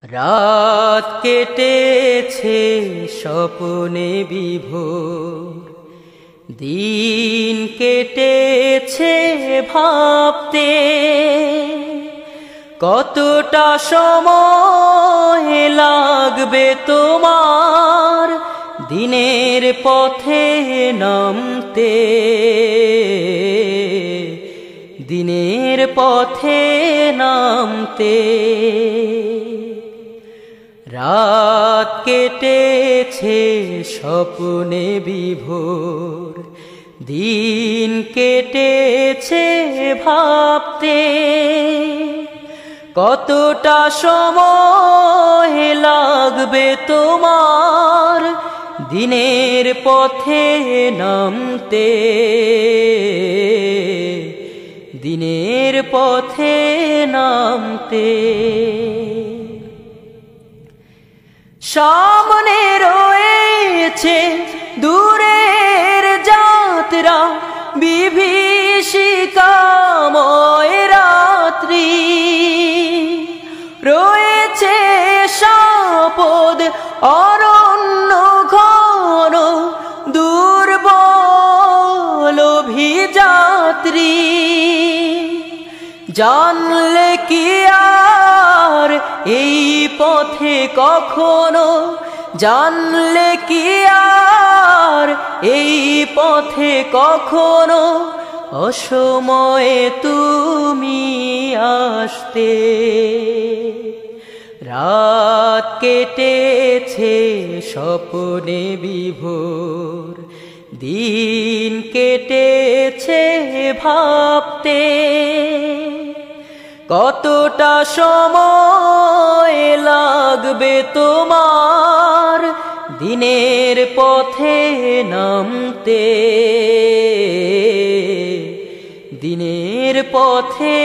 রাত কেটেছে স্বপ্নে বিভোর, দিন কেটেছে ভাবতে কতটা সময় লাগবে তোমার দিনের পথে নামতে, দিনের পথে নামতে। রাত কেটেছে স্বপ্নে বিভোর, দিন কেটেছে ভাবতে কতটা সময় লাগবে তোমার দিনের পথে নামতে, দিনের পথে নামতে। সামনে রয়েছে দূরের যাত্রা, বিভীষিকাময় রাত্রি, রয়েছে সাপদ অরণ্য ঘন, দুর্বল অভিযাত্রী। জানলে কি আর এই পথে কখনো, জানলে কি আর এই পথে কখনো অসময়ে তুমি আসতে। রাত কেটেছে স্বপ্নে বিভোর, দিন কেটেছে ভাবতে কতটা সময় লাগবে তোমার দিনের পথে নামতে, দিনের পথে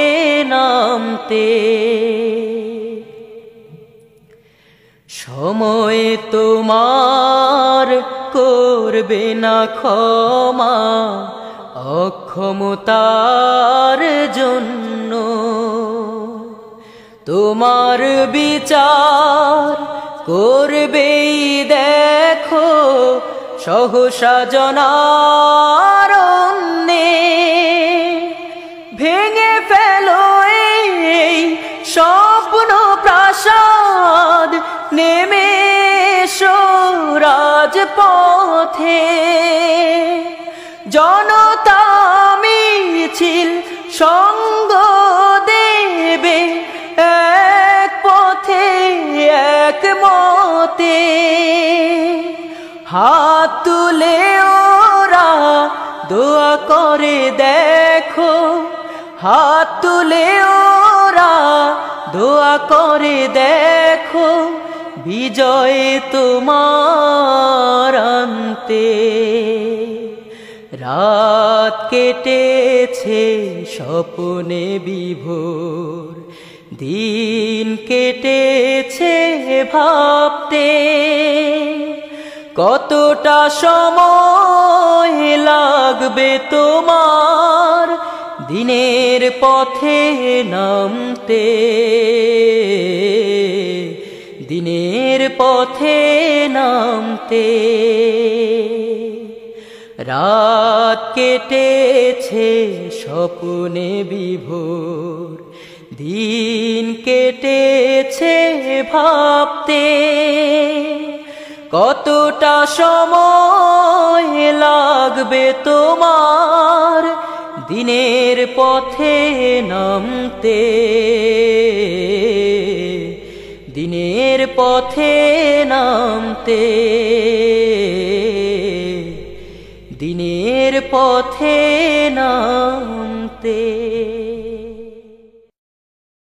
নামতে। সময় তোমার করবে না ক্ষমা অক্ষমতার জন্য, তোমার বিচার করবেই দেখো সহসা জনারণ্যে। ভেঙে ফেলো এই স্বপ্ন প্রাসাদ, নেমে এসো রাজপথে। জনতা মিছিল সঙ্গ দেবে এক পথে এক মতে, হাত তুলে ওরা দোয়া করে দেখো, হাত তুলে ওরা দোয়া করে দেখো বিজয় তোমার আনতে। রাত কেটেছে স্বপ্নে বিভোর, দিন কেটেছে ভাবতে কতটা সময় লাগবে তোমার দিনের পথে নামতে, দিনের পথে নামতে। রাত কেটেছে স্বপ্নে বিভোর, দিন কেটেছে ভাবতে কতটা সময় লাগবে তোমার দিনের পথে নামতে, দিনের পথে নামতে, দিনের পথে নামতে।